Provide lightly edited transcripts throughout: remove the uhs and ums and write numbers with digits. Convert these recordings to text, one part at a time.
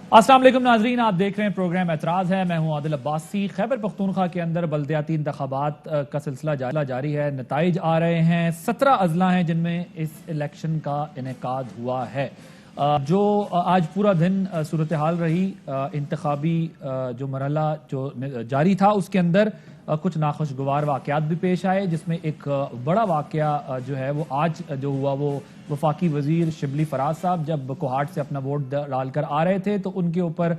अस्सलाम वालेकुम नाजरीन, आप देख रहे हैं प्रोग्राम एतराज़ है। मैं हूं आदिल अब्बासी। खैबर पख्तूनख्वा के अंदर बल्दियाती इंतखाबात का सिलसिला जारी है। नताइज आ रहे हैं। 17 अजला हैं जिनमें इस इलेक्शन का इनेकाद हुआ है। जो आज पूरा दिन सूरत हाल रही, इंतखाबी जो मरहला जो जारी था उसके अंदर कुछ नाखुशगवार वाक़यात भी पेश आए, जिसमें एक बड़ा वाक़या जो है वो आज जो हुआ वो वफाकी वजीर शिबली फराज साहब जब कोहाट से अपना वोट डालकर आ रहे थे तो उनके ऊपर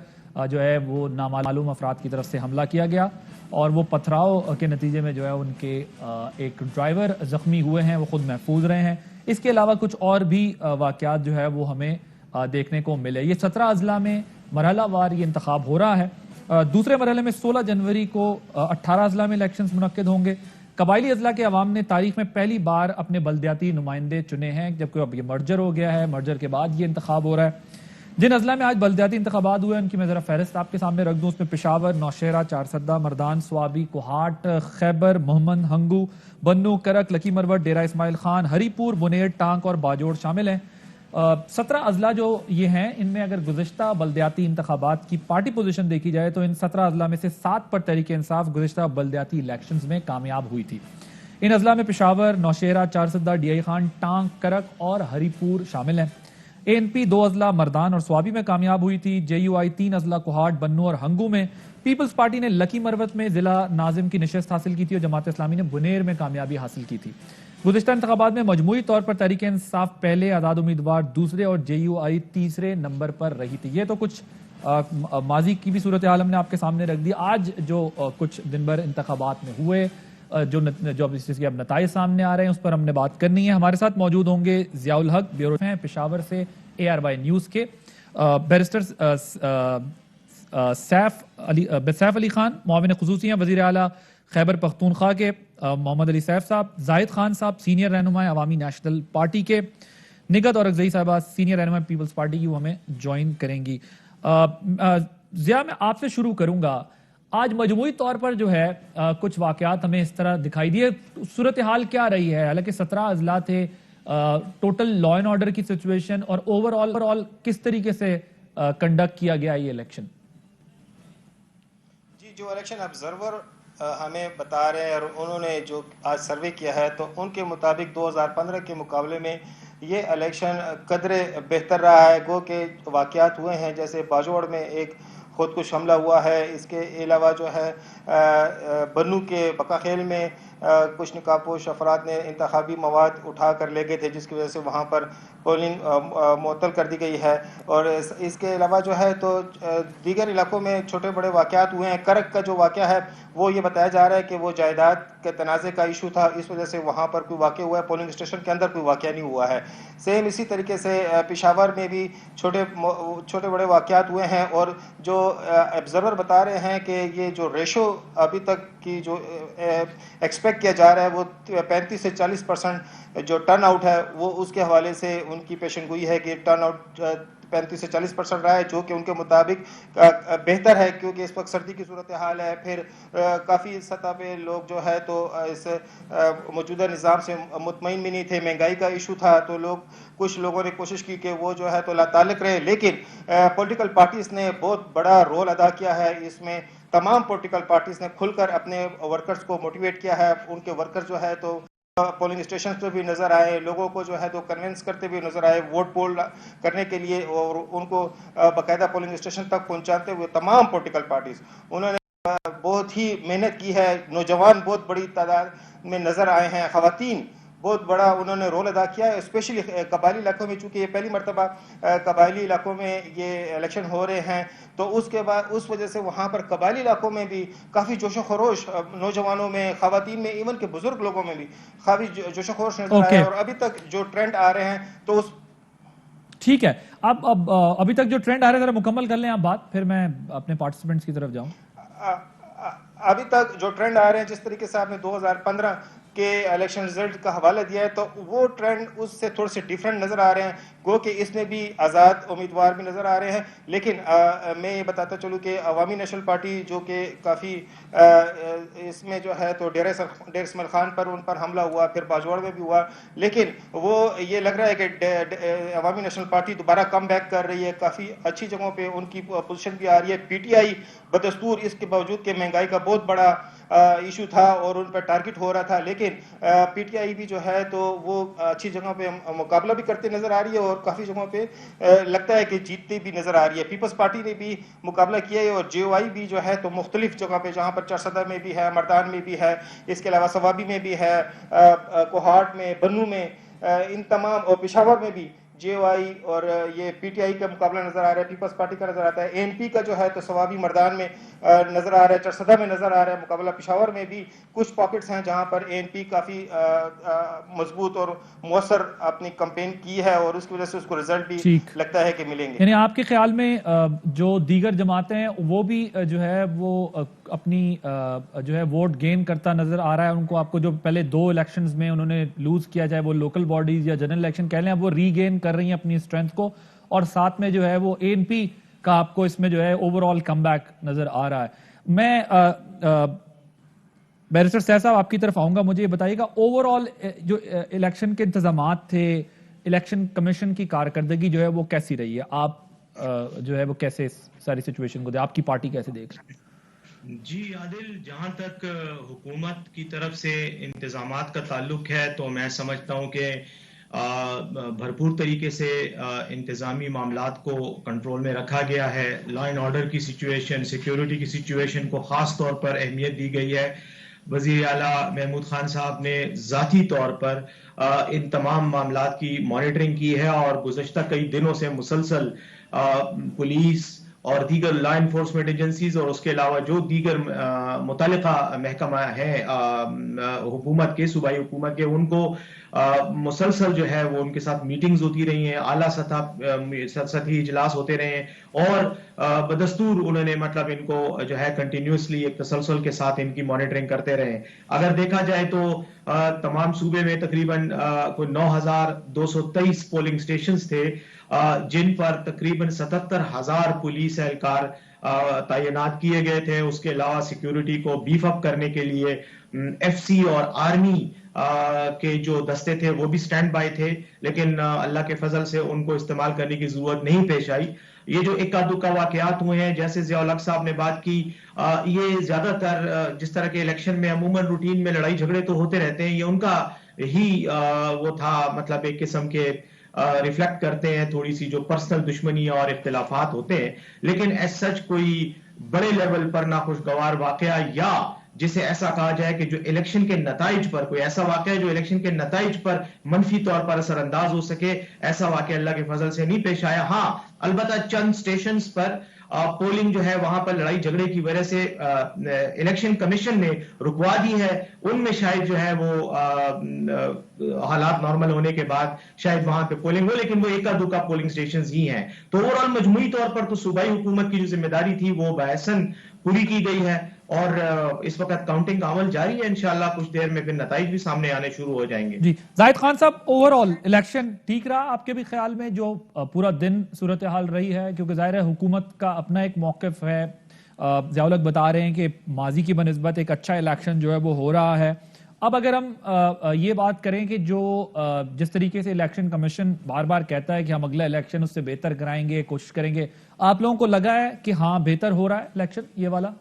जो है वो नामालूम अफराद की तरफ से हमला किया गया और वो पथराव के नतीजे में जो है उनके एक ड्राइवर जख्मी हुए हैं, वो खुद महफूज रहे हैं। इसके अलावा कुछ और भी वाक़यात जो है वो हमें देखने को मिले। ये 17 अजला में मरहला वार ये इंतखाब हो रहा है। दूसरे मरहले में 16 जनवरी को 18 अजला में इलेक्शंस मुनक्किद होंगे। कबायली अजला के अवाम ने तारीख में पहली बार अपने बल्दियाती नुमाइंदे चुने हैं, जबकि अब ये मर्जर हो गया है। मर्जर के बाद ये इंतखाब हो रहा है। जिन अजला में आज बल्दियाती इंतखाबात हुए उनकी मैं जरा फहरिस्त आपके सामने रख दूं। उसमें पेशावर, नौशेरा, चारसद्दा, मर्दान, स्वाबी, कोहाट, खैबर, मोहम्मद, हंगू, बन्नू, करक, लकी मरवट, डेरा इस्माइल खान, हरीपुर, बुनेर, टांक और बाजोड़ शामिल हैं। 17 अजला जो ये हैं, इनमें अगर गुज़िश्ता बल्दियाती इंतखाबात की पार्टी पोजीशन देखी जाए तो इन 17 अजला में से 7 पर तहरीक इंसाफ गुज़िश्ता बल्दियाती इलेक्शंस में कामयाब हुई थी। इन अजला में पेशावर, नौशेरा, चारसद्दा, डीआई खान, टांक, करक और हरीपुर शामिल हैं। एएनपी 2 अजला मर्दान और स्वाबी में कामयाब हुई थी। जेयूआई 3 अजला कोहाट, बन्नू और हंगू में। पीपल्स पार्टी ने लकी मरवत में जिला नाजिम की नशस्त हासिल की थी और जमात इस्लामी ने बुनेर में कामयाबी हासिल की थी। गुज़िश्ता इंतखाबात में मजमूई तौर पर तहरीक इंसाफ पहले, आज़ाद उम्मीदवार दूसरे और जेयूआई तीसरे नंबर पर रही थी। ये तो कुछ माजी की भी सूरत हाल हमने आपके सामने रख दी। आज जो कुछ दिन भर इंतखाबात में हुए, जो अब नताइज सामने आ रहे हैं उस पर हमने बात करनी है। हमारे साथ मौजूद होंगे जियाउल हक, ब्यूरो हैं पेशावर से ARY न्यूज़ के, बैरिस्टर सैफ अली खान, मुआविन खुसूसी हैं वज़ीर आला खैबर पख्तूनख्वा के, मोहम्मद अली सैफ साहब, जाहिद खान साहब सीनियर रहनुमा अवामी नेशनल पार्टी के, निगत और अगजई साहबा सीनियर रहनुमा पीपल्स पार्टी की, वो हमें ज्वाइन करेंगी। जिया, मैं आपसे शुरू करूंगा। आज मजमूई तौर पर जो है कुछ वाकयात हमें इस तरह दिखाई दिए। सूरत हाल क्या रही है? हालांकि 17 अजला थे, टोटल लॉ एंड ऑर्डर की सिचुएशन और ओवरऑल किस तरीके से कंडक्ट किया गया ये इलेक्शन? जी, जो इलेक्शन ऑब्जर्वर हमें बता रहे हैं और उन्होंने जो आज सर्वे किया है तो उनके मुताबिक 2015 के मुकाबले में ये इलेक्शन कदरे बेहतर रहा है। गो के वाक़यात हुए हैं, जैसे बाजोड़ में एक खुदकुश हमला हुआ है। इसके अलावा जो है बन्नू के बकाखेल में कुछ निकाबपोश अफराद ने इंतखाबी मवाद उठा कर ले गए थे, जिसकी वजह से वहाँ पर पोलिंग मुअत्तल कर दी गई है। और इसके अलावा जो है तो दीगर इलाकों में छोटे बड़े वाक़यात हुए हैं। करक का जो वाक़या है वो ये बताया जा रहा है कि वो जायदाद के तनाज़े का इशू था, इस वजह से वहाँ पर कोई वाक़या हुआ है। पोलिंग स्टेशन के अंदर कोई वाक़या नहीं हुआ है। सेम इसी तरीके से पेशावर में भी छोटे बड़े वाक़यात हुए हैं। और जो ऑब्जर्वर बता रहे हैं कि ये जो रेशो अभी तक की जो एक्सपेक्ट किया जा रहा है वो 35 से 40% जो टर्न आउट है, वो उसके हवाले से उनकी पेशनगोई है कि टर्न आउट 35 से 40% रहा है, जो कि उनके मुताबिक बेहतर है, क्योंकि इस वक्त सर्दी की सूरत हाल है। फिर काफ़ी सतह पे लोग जो है तो इस मौजूदा निज़ाम से मुतमईन भी नहीं थे। महंगाई का इशू था तो कुछ लोगों ने कोशिश की कि वो जो है तो लाताल्लुक़ रहे, लेकिन पॉलिटिकल पार्टीज़ ने बहुत बड़ा रोल अदा किया है इसमें। तमाम पॉलिटिकल पार्टीज़ ने खुलकर अपने वर्कर्स को मोटिवेट किया है। उनके वर्कर्स जो है तो पोलिंग स्टेशन पर भी नजर आए, लोगों को जो है तो कन्विंस करते हुए नजर आए वोट पोल करने के लिए, और उनको बाकायदा पोलिंग स्टेशन तक पहुंचाते हुए तमाम पॉलिटिकल पार्टीज उन्होंने बहुत ही मेहनत की है। नौजवान बहुत बड़ी तादाद में नजर आए हैं, खवातीन बहुत बड़ा उन्होंने रोल अदा किया है, स्पेशली कबायली इलाकों में। चूंकि ये पहली मरतबा कबायली इलाकों में ये इलेक्शन हो रहे हैं, तो उसके बाद उस वजह से वहाँ पर कबायली इलाकों में भी काफ़ी जोशो खरोश, नौजवानों में, खवातीन में, इवन के बुजुर्ग लोगों में भी काफ़ी जोशो खरोश नजर आया। और अभी तक जो ट्रेंड आ रहे हैं तो उस ठीक है, अब अभी तक जो ट्रेंड आ रहे हैं जरा मुकम्मल कर लें आप बात, फिर मैं अपने पार्टिसिपेंट्स की तरफ जाऊं। अभी तक जो ट्रेंड आ रहे हैं, जिस तरीके से आपने 2015 के इलेक्शन रिजल्ट का हवाला दिया है तो वो ट्रेंड उससे थोड़े से डिफरेंट नजर आ रहे हैं। गो कि इसमें भी आज़ाद उम्मीदवार भी नजर आ रहे हैं, लेकिन मैं ये बताता चलूँ कि अवामी नेशनल पार्टी जो कि काफ़ी इसमें जो है तो डेर इसमाइल खान पर उन पर हमला हुआ, फिर बाजवाड़ में भी हुआ, लेकिन वो ये लग रहा है कि अवामी नेशनल पार्टी दोबारा कम बैक कर रही है, काफ़ी अच्छी जगहों पे उनकी पोजीशन भी आ रही है। पीटीआई बदस्तूर इसके बावजूद कि महंगाई का बहुत बड़ा इशू था और उन पर टारगेट हो रहा था, लेकिन पीटीआई भी जो है तो वो अच्छी जगहों पे मुकाबला भी करते नजर आ रही है और काफ़ी जगहों पे लगता है कि जीतती भी नजर आ रही है। पीपल्स पार्टी ने भी मुकाबला किया है और जेओआई भी जो है तो मुख्तलिफ जगह पे, जहाँ पर चारसदा में भी है, मर्दान में भी है, इसके अलावा सवाबी में भी है, कोहाट में, बन्नू में, इन तमाम और पिशावर में भी जेओआई और ये पीटीआई का मुकाबला नजर आ रहा है, पीपल्स पार्टी का नजर आता है। एएनपी का जो है तो सवाबी मर्दान में नजर आ रहा है, चरसदा में नजर आ रहा है मुकाबला। पिशावर में भी कुछ पॉकेट्स हैं जहां पर एएनपी काफी मजबूत और मौसर अपनी कैंपेन की है और उसकी वजह से उसको रिजल्ट भी ठीक, लगता है कि मिलेंगे। यानी आपके ख्याल में जो दीगर जमातें हैं वो भी जो है वो अपनी जो है वोट गेन करता नजर आ रहा है उनको? आपको जो पहले 2 इलेक्शंस में उन्होंने लूज किया, चाहे वो लोकल बॉडीज या जनरल इलेक्शन कह लें, अब वो रीगेन कर रही हैं अपनी स्ट्रेंथ को, और साथ में जो है वो एएनपी का आपको इसमें जो है ओवरऑल कमबैक नजर आ रहा है। मैं बैरिस्टर सैफ साहब आपकी तरफ आऊंगा, मुझे ये बताइएगा ओवरऑल जो इलेक्शन के इंतजामात थे, इलेक्शन कमीशन की कारकर्दगी जो है वो कैसी रही है? आप जो है वो कैसे इस सारी सिचुएशन को आपकी पार्टी कैसे देख रही है? जी आदिल, जहां तक हुकूमत की तरफ से इंतजामात का ताल्लुक है तो मैं समझता हूं कि भरपूर तरीके से इंतजामी मामलात को कंट्रोल में रखा गया है। लॉ एंड ऑर्डर की सिचुएशन, सिक्योरिटी की सिचुएशन को खास तौर पर अहमियत दी गई है। वजीर आला महमूद खान साहब ने ज़ाती तौर पर इन तमाम मामलात की मॉनिटरिंग की है और गुज़श्ता कई दिनों से मुसलसल पुलिस और दीगर लॉ इन्फोर्समेंट एजेंसीज और उसके अलावा जो दीगर मुतल्लिका महकमा है हुकूमत के, सूबाई हुकूमत के, उनको मुसलसल जो है वो उनके साथ मीटिंग्स होती रही हैं, आला सतही इजलास होते रहे हैं और बदस्तूर उन्होंने मतलब इनको जो है कंटिन्यूसली एक तसलसल के साथ इनकी मॉनिटरिंग करते रहे। अगर देखा जाए तो तमाम सूबे में तकरीबन कोई 9,223 पोलिंग स्टेशंस थे जिन पर तकरीबन 77,000 पुलिस एहलकार तैनात किए गए थे। उसके अलावा सिक्योरिटी को बीफ अप करने के लिए एफसी और आर्मी के जो दस्ते थे वो भी स्टैंड बाय थे, लेकिन अल्लाह के फजल से उनको इस्तेमाल करने की जरूरत नहीं पेश आई। ये जो इक्का दुक्का वाकयात हुए हैं, जैसे ज़िया-उल-हक साहब ने बात की, ये ज्यादातर जिस तरह के इलेक्शन में अमूमन रूटीन में लड़ाई झगड़े तो होते रहते हैं, ये उनका ही वो था, मतलब एक किस्म के रिफ्लेक्ट करते हैं थोड़ी सी जो पर्सनल दुश्मनी और इख्तिलाफात होते हैं, लेकिन एज सच कोई बड़े लेवल पर नाखुशगवार वाकया या जिसे ऐसा कहा जाए कि जो इलेक्शन के नताइज पर, कोई ऐसा वाकया जो इलेक्शन के नताइज पर मनफी तौर पर असरअंदाज हो सके, ऐसा वाकया अल्लाह के फजल से नहीं पेश आया। हाँ, अलबत्ता चंद स्टेशंस पर पोलिंग जो है वहां पर लड़ाई झगड़े की वजह से इलेक्शन कमीशन ने रुकवा दी है, उनमें शायद जो है वो हालात नॉर्मल होने के बाद शायद वहां पे पोलिंग हो, लेकिन वो एका दुका पोलिंग स्टेशंस ही हैं। तो ओवरऑल मजमूई तौर पर तो सूबाई हुकूमत की जो जिम्मेदारी थी वो बहसन पूरी की गई है और इस वक्त काउंटिंग का अमल जारी है। इंशाल्लाह कुछ देर में फिर नताइज भी सामने आने शुरू हो जाएंगे। जी, जाहिद खान साहब, ओवरऑल इलेक्शन ठीक रहा आपके भी ख्याल में, जो पूरा दिन सूरत हाल रही है? क्योंकि जाहिर है हुकूमत का अपना एक मौक़िफ़ है, ज़िया-उल-हक बता रहे हैं कि माजी की बनिस्बत एक अच्छा इलेक्शन जो है वो हो रहा है। अब अगर हम ये बात करें कि जो जिस तरीके से इलेक्शन कमीशन बार बार कहता है कि हम अगला इलेक्शन उससे बेहतर कराएंगे, कोशिश करेंगे, आप लोगों को लगा है कि हाँ बेहतर हो रहा है इलेक्शन ये वाला?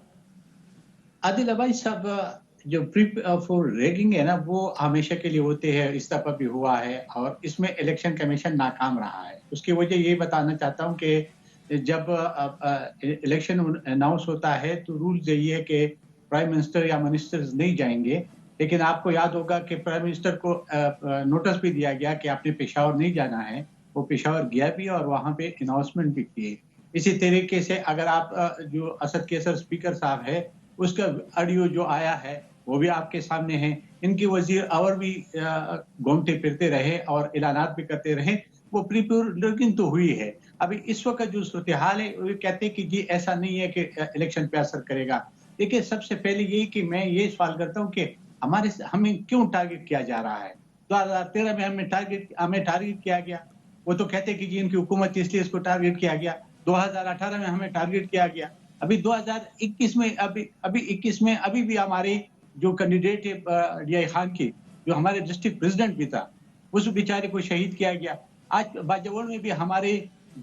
आदिल भाई साहब, जो प्री फॉर रैगिंग है ना, वो हमेशा के लिए होते हैं, इस दफा भी हुआ है और इसमें इलेक्शन कमीशन नाकाम रहा है। उसकी वजह ये बताना चाहता हूँ कि जब इलेक्शन अनाउंस होता है तो रूल यही है कि प्राइम मिनिस्टर या मिनिस्टर्स नहीं जाएंगे, लेकिन आपको याद होगा कि प्राइम मिनिस्टर को नोटिस भी दिया गया कि आपने पेशावर नहीं जाना है। वो पेशावर गया भी और वहाँ पे अनाउंसमेंट भी किए। इसी तरीके से अगर आप जो असद केसर स्पीकर साहब है, उसका ऑडियो जो आया है वो भी आपके सामने है। इनकी वजीर और भी घूमते फिरते रहे और ऐलानात भी करते रहे, वो प्रीपोलिंग तो हुई है। अभी इस वक्त जो सूरत हाल है वो कहते हैं कि जी ऐसा नहीं है कि इलेक्शन पे असर करेगा। देखिए, सबसे पहले यही कि मैं ये सवाल करता हूँ कि हमें क्यों टारगेट किया जा रहा है? 2013 में हमें टारगेट किया गया। वो तो कहते हैं कि जी इनकी हुकूमत थी इसलिए इसको टारगेट किया गया। 2018 में हमें टारगेट किया गया। अभी 2021 में अभी 21 में अभी भी हमारे जो कैंडिडेट है रियाई खान की, जो हमारे डिस्ट्रिक्ट प्रेसिडेंट भी था, उस बेचारे को शहीद किया गया। आज बाजौर में भी हमारे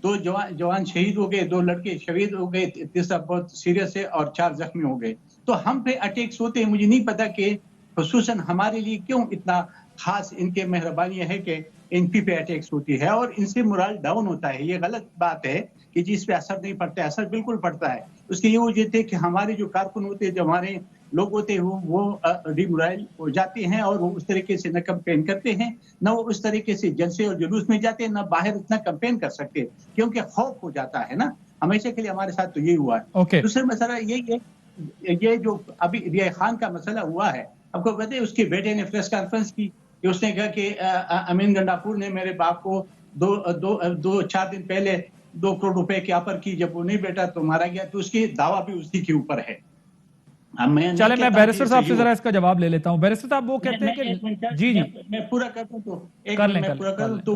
2 जवान शहीद हो गए, 2 लड़के शहीद हो गए, तीसरा बहुत सीरियस है और 4 जख्मी हो गए। तो हम पे अटैक्स होते हैं। मुझे नहीं पता कि खुसूसन हमारे लिए क्यों इतना खास इनके मेहरबानी है कि एनपी पे अटैक्स होती है और इनसे मोरल डाउन होता है। ये गलत बात है कि जी इस पे असर नहीं पड़ता है। असर बिल्कुल पड़ता है। उसकी ये वजह थी कि हमारे जो कारकुन होते हैं, जो हमारे लोग होते हैं, वो डिमोरल हो जाते हैं और वो उस तरीके से न कैंपेन करते हैं, न वो उस तरीके से जलसे और जुलूस में जाते हैं, न बाहर इतना कैंपेन कर सकते हैं, क्योंकि खौफ हो जाता है ना। हमेशा के लिए हमारे साथ तो यही हुआ है। Okay. दूसरा मसला यही है, ये जो अभी रियाई खान का मसला हुआ है, आपको पता है उसके बेटे ने प्रेस कॉन्फ्रेंस की कि उसने कहा कि अमीन गंडापुर ने मेरे बाप को 4 दिन पहले 2 करोड़ रुपए की ऑफर की, जब वो नहीं बेटा तो मारा गया। तो उसकी दावा भी उसी के ऊपर है। चले मैं बैरिस्टर साहब से जरा इसका जवाब ले लेता हूं। बैरिस्टर साहब वो कहते हैं कि जी मैं पूरा कर दूं तो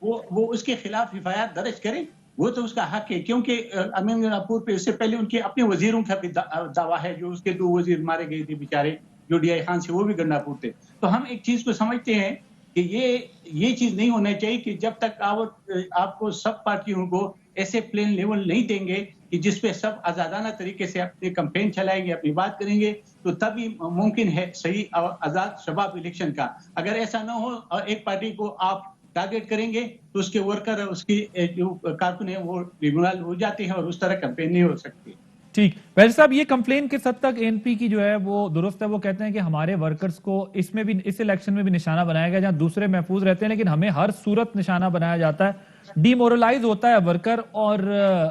वो उसके खिलाफ एफआईआर दर्ज करें, वो तो उसका हक है, क्योंकि अमीन गंडापुर पे उससे पहले उनके अपने वजीरों का भी दावा है, जो उसके 2 वजीर मारे गए थे बेचारे, जो रियाई खान से वो भी गंडापुर थे। तो हम एक चीज को समझते हैं कि ये चीज नहीं होना चाहिए कि जब तक आपको सब पार्टियों को ऐसे प्लेन लेवल नहीं देंगे कि जिसपे सब आजादाना तरीके से अपने कैंपेन चलाएंगे, अपनी बात करेंगे, तो तभी मुमकिन है सही और आजाद शबाब इलेक्शन का। अगर ऐसा ना हो और एक पार्टी को आप टारगेट करेंगे तो उसके वर्कर, उसकी जो कारकुन है वो डिमोरल हो जाते हैं और उस तरह कैंपेन नहीं हो सकती। ठीक। वैसे साहब ये कंप्लेन किस हद तक एनपी की जो है वो दुरुस्त है? वो कहते हैं कि हमारे वर्कर्स को इसमें भी, इस इलेक्शन में भी निशाना बनाया गया, जहां दूसरे महफूज रहते हैं, लेकिन हमें हर सूरत निशाना बनाया जाता है, डिमोरलाइज होता है वर्कर, और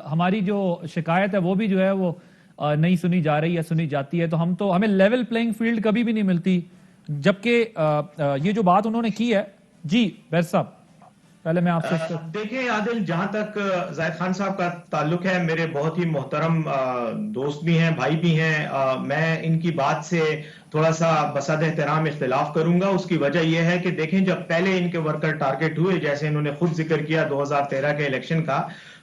हमारी जो शिकायत है वो भी जो है वो नहीं सुनी जा रही है, सुनी जाती है। तो हमें लेवल प्लेइंग फील्ड कभी भी नहीं मिलती। जबकि ये जो बात उन्होंने की है, जी बैर साहब पहले मैं आपसे देखिए आदिल, जहां तक जाहिद खान साहब का ताल्लुक है, मेरे बहुत ही मोहतरम दोस्त भी हैं, भाई भी हैं। मैं इनकी बात से थोड़ा सा बसद एहतराम इख्तिलाफ करूंगा। उसकी वजह यह है कि देखें, जब पहले इनके वर्कर टारगेट हुए, जैसे इन्होंने खुद जिक्र किया 2013 के इलेक्शन का,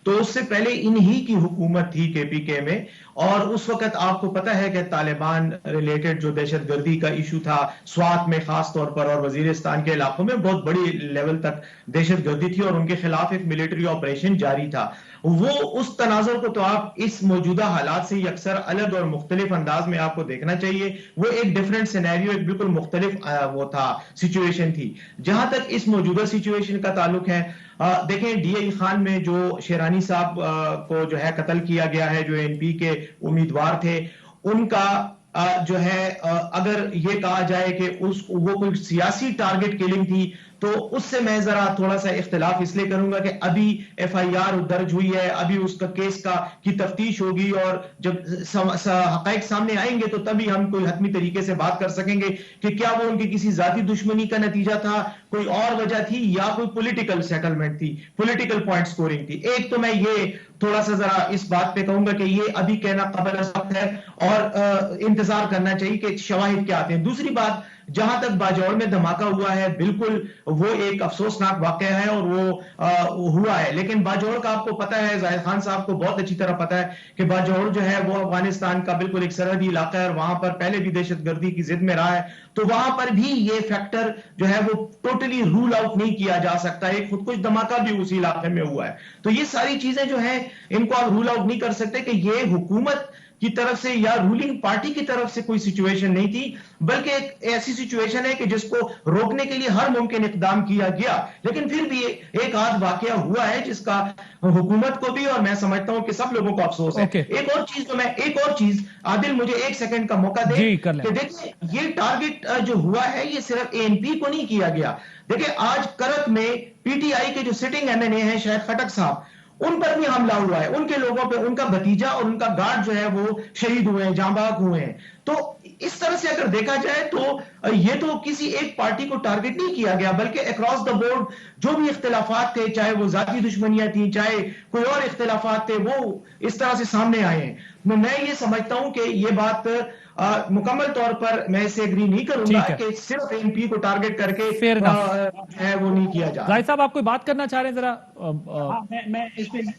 तो उससे पहले इन्हीं की हुकूमत थी केपीके में, और उस वक्त आपको पता है कि तालिबान रिलेटेड जो दहशतगर्दी का इशू था, स्वात में खास तौर पर और वजीरिस्तान के इलाकों में बहुत बड़ी लेवल तक दहशतगर्दी थी और उनके खिलाफ एक मिलिट्री ऑपरेशन जारी था। वो उस तनाजुर को तो आप इस मौजूदा हालात से अक्सर अलग और मुख्तलिफ अंदाज में आपको देखना चाहिए। वो एक डिफरेंट सिनेरियो, एक बिल्कुल मुख्तलिफ वो था, सिचुएशन थी। जहां तक इस मौजूदा सिचुएशन का ताल्लुक है, देखें डीआई खान में जो शेरानी साहब को जो है कत्ल किया गया है, जो एनपी के उम्मीदवार थे, उनका जो है अगर ये कहा जाए कि वो कोई सियासी टारगेट किलिंग थी, तो उससे मैं जरा थोड़ा सा इख्तिलाफ इसलिए करूंगा कि अभी एफआईआर दर्ज हुई है, अभी उसका केस की तफ्तीश होगी, और जब हकाइक सामने आएंगे तो तभी हम कोई हतमी तरीके से बात कर सकेंगे कि क्या वो उनकी किसी जाती दुश्मनी का नतीजा था, कोई और वजह थी, या कोई पॉलिटिकल सेटलमेंट थी, पॉलिटिकल पॉइंट स्कोरिंग थी। एक तो मैं ये थोड़ा सा जरा इस बात पे कहूंगा कि ये अभी कहना काबिल वक्त है और इंतजार करना चाहिए कि शवाहिद क्या आते हैं। दूसरी बात, जहां तक बाजौर में धमाका हुआ है, बिल्कुल वो एक अफसोसनाक वाकया है और वो हुआ है, लेकिन बाजौर का आपको पता है, जाहिद खान साहब को बहुत अच्छी तरह पता है कि बाजौर जो है वो अफगानिस्तान का बिल्कुल एक सरहदी इलाका है और वहां पर पहले भी दहशतगर्दी की जिद में रहा है। तो वहां पर भी ये फैक्टर जो है वो टोटली रूल आउट नहीं किया जा सकता। एक खुदकुश धमाका भी उसी इलाके में हुआ है। तो ये सारी चीजें जो है इनको आप रूल आउट नहीं कर सकते कि ये हुकूमत की तरफ से या रूलिंग पार्टी की तरफ से कोई सिचुएशन नहीं थी, बल्कि एक ऐसी सिचुएशन है कि जिसको रोकने के लिए हर मुमकिन इकदाम किया गया, लेकिन फिर भी एक आध वाकया हुआ है जिसका हुकूमत को भी और मैं समझता हूं कि सब लोगों को अफसोस है। एक और चीज आदिल, मुझे 1 सेकंड का मौका दे कि देखिए, ये टारगेट जो हुआ है ये सिर्फ एएनपी को नहीं किया गया। देखिए, आज करत में पीटीआई के जो सिटिंग एमएनए हैं शायद खटक साहब, उन पर भी हमला हुआ है, उनके लोगों पे, उनका भतीजा और उनका गार्ड जो है वो शहीद हुए हैं, जांबाग हुए हैं। तो इस तरह से अगर देखा जाए तो ये तो किसी एक पार्टी को टारगेट नहीं किया गया, बल्कि अक्रॉस द बोर्ड जो भी इख्तिलाफात थे, चाहे वो जाती दुश्मनियां थी, चाहे कोई और इख्तिलाफात थे, वो इस तरह से सामने आए हैं। मैं ये समझता हूं कि ये बात मुकम्मल तौर पर मैं इससे एग्री नहीं करूंगा कि सिर्फ एमपी को टारगेट करके है वो नहीं किया जा रहा। जाहिद साहब, आप कोई बात करना चाह रहे हैं जरा? हाँ,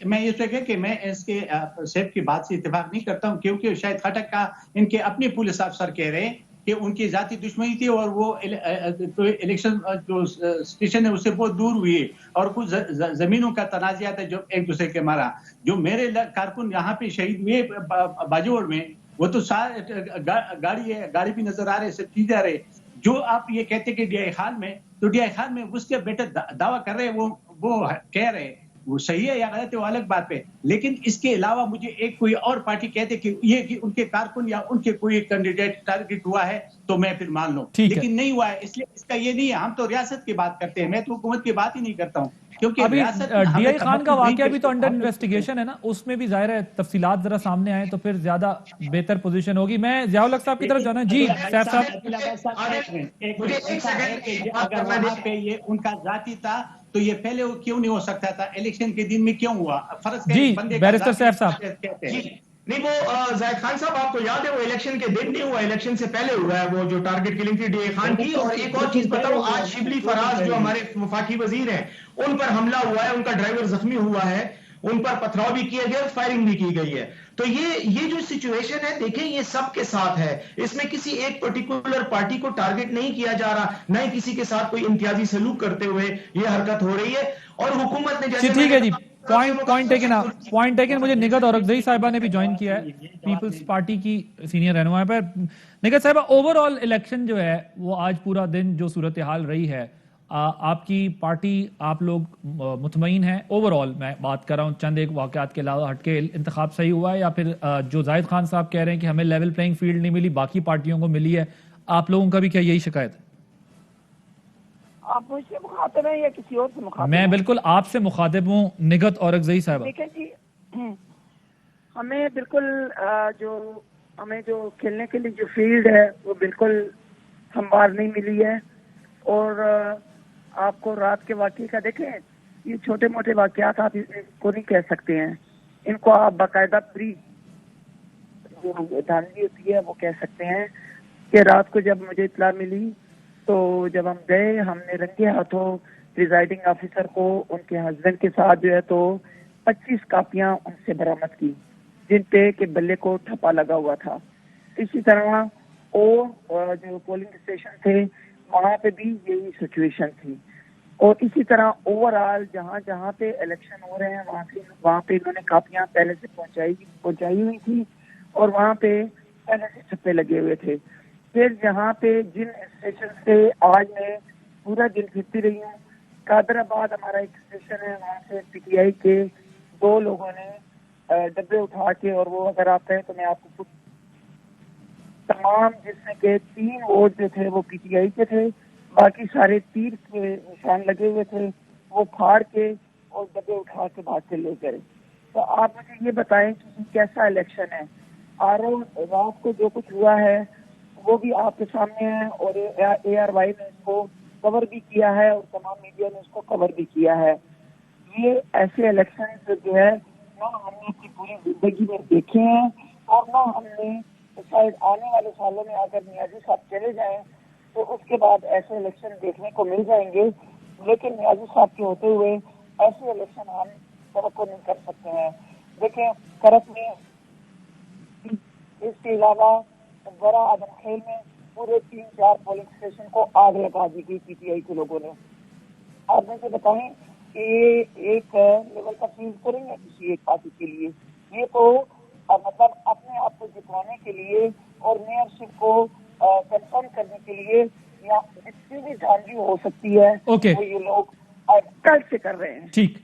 मैं ये कह कि मैं इसके सेब की बात से इत्तेफाक नहीं करता हूं, क्योंकि शायद खटक का इनके अपने पुलिस अफसर कह रहे हैं कि उनकी जाती दुश्मनी थी और वो तो इलेक्शन जो स्टेशन है उससे बहुत दूर हुई है और कुछ जमीनों का तनाज़ा था जो एक दूसरे के मारा। जो मेरे कारकुन यहाँ पे शहीद हुए बाजोड़ में, वो तो गाड़ी भी नजर आ रहे, सब चीजें आ रहे। जो आप ये कहते कि डीआई खान में, तो डीआई खान में उसके बेटे दावा कर रहे हैं, वो कह रहे हैं, वो सही है या गलत है वो अलग बात है, लेकिन इसके अलावा मुझे एक कोई और पार्टी कहते कि ये कि उनके कारकुन या उनके कोई कैंडिडेट टारगेट हुआ है तो मैं फिर मान लूं, लेकिन नहीं हुआ है। इसलिए इसका ये नहीं है, हम तो रियासत की बात करते हैं, मैं तो हुकूमत की बात ही नहीं करता हूं, क्योंकि अभी डीआई खान का वाकया भी तो अंडर इन्वेस्टिगेशन है ना, उसमें भी जाहिर है तफसीलात जरा सामने आए तो फिर ज्यादा बेहतर पोजीशन होगी। मैं ज़ियाउल हक साहब की तरफ जाना। जी सैफ साहब, अगर वहां पे ये उनका जाति था तो ये पहले क्यों नहीं हो सकता था, इलेक्शन के दिन में क्यों हुआ? फर्ज जी बैरिस्टर सैफ साहब, नहीं वो जाहिद खान साहब आपको याद है वो इलेक्शन के दिन नहीं हुआ, इलेक्शन से पहले हुआ है वो जो टारगेट किलिंग थी डीआई खान की। और एक और चीज बताऊं, आज शिबली फराज जो हमारे वफाकी वजीर हैं उन पर हमला हुआ है, उनका ड्राइवर जख्मी हुआ है, उन पर पथराव भी किया गया, फायरिंग भी की गई है। तो ये जो सिचुएशन है देखें ये सबके साथ है, इसमें किसी एक पर्टिकुलर पार्टी को टारगेट नहीं किया जा रहा, न ही किसी के साथ कोई इम्तियाजी सलूक करते हुए ये हरकत हो रही है। और हुकूमत ने जैसे ठीक है जी, पॉइंट टेकन। मुझे निगत औरकजई साहिबा ने भी ज्वाइन किया है, पीपल्स पार्टी की सीनियर रहनुमा पर। निगत साहिबा, ओवरऑल इलेक्शन जो है वो आज पूरा दिन जो सूरत हाल रही है, आपकी पार्टी, आप लोग मुतमईन हैं ओवरऑल? मैं बात कर रहा हूं चंद एक वाकयात के अलावा हटके, इंतखाब सही हुआ है या फिर जो जाहिद खान साहब कह रहे हैं कि हमें लेवल प्लेइंग फील्ड नहीं मिली, बाकी पार्टियों को मिली है, आप लोगों का भी क्या यही शिकायत है? आप मुझसे मुखातिब हैं या किसी और से मुखातिब? मैं बिल्कुल आपसे मुखातिब हूँ, निगत औरकजई साहब। ठीक है जी, हमें बिल्कुल हमें जो खेलने के लिए जो फील्ड है वो बिल्कुल हमवार नहीं मिली है। और आपको रात के वाकये का देखें, ये छोटे मोटे वाकयात आप इसको नहीं कह सकते हैं, इनको आप बाकायदा प्री जो धांधली होती है वो कह सकते हैं। कि रात को जब मुझे इत्तला मिली तो जब हम गए, हमने रंगे हाथों प्रिजाइडिंग ऑफिसर को उनके हस्बैंड के साथ जो है तो 25 कापियां उनसे बरामद की, जिन पे के बल्ले को ठप्पा लगा हुआ था। इसी तरह और जो पोलिंग स्टेशन थे वहां पे भी यही सिचुएशन थी। और इसी तरह ओवरऑल जहाँ जहाँ पे इलेक्शन हो रहे हैं वहाँ पे इन्होंने कापियां पहले से पहुंचाई हुई थी और वहाँ पे पहले से छप्पे लगे हुए थे। फिर जहाँ पे जिन स्टेशन से आज मैं पूरा दिन फिरती रही हूँ, कादराबाद हमारा एक स्टेशन है, वहाँ से पीटीआई के 2 लोगों ने डब्बे उठा के, और वो अगर आप कहें तो मैं आपको तमाम, जिसमें के 3 वोट जो थे वो पीटीआई के थे, बाकी सारे तीर के निशान लगे हुए थे, वो फाड़ के और डब्बे उठा के भाग के ले गए। तो आप मुझे ये बताएं कि कैसा इलेक्शन है? रात को जो कुछ हुआ है वो भी आपके सामने है और ARY ने इसको कवर भी किया है और तमाम मीडिया ने इसको कवर भी किया है। ये ऐसे इलेक्शन जो है ना हमने अपनी पूरी जिंदगी में देखे हैं और ना हमने शायद आने वाले सालों में अगर नियाजी साहब चले जाएं तो उसके बाद ऐसे इलेक्शन देखने को मिल जाएंगे, लेकिन नियाजी साहब के होते हुए ऐसे इलेक्शन हम तवक्को नहीं कर सकते हैं। देखें, करत में, इसके अलावा बड़ा आदम खेल में पूरे 3-4 पोलिंग स्टेशन को आग लगा दी गई पीटीआई के लोगों ने। आप मुझे बताएं कि ये एक लेवल का फील करेंगे किसी एक पार्टी के लिए? ये तो मतलब अपने आप को जितवाने के लिए और मेयरशिप को कंफर्म करने के लिए या जितनी भी धांधली हो सकती है वो ये लोग कल से कर रहे हैं। ठीक,